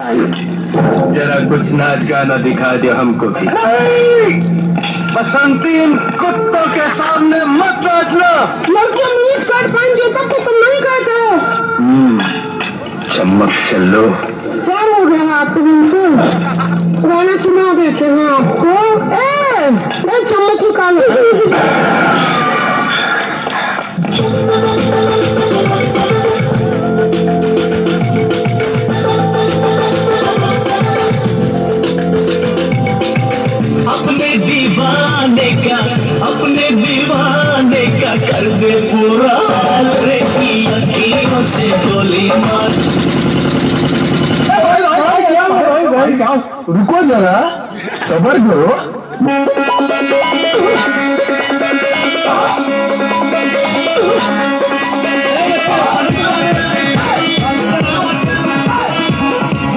जरा कुछ नाच गाना दिखा दो हमको भी। बसंती, इन कुत्तों के सामने मत नाचना। लड़के मुझे शर्ट पहन के तब तो तुम नहीं कहते हो। चम्मक चलो। क्या हो गया आपको इनसे? गाना सुना देते हैं आपको। ए चम्मच निकालो। अपने दीवाने का कर दे पूरा हाल रे की अखियों से गोली मार। रुको जरा, सबर करो।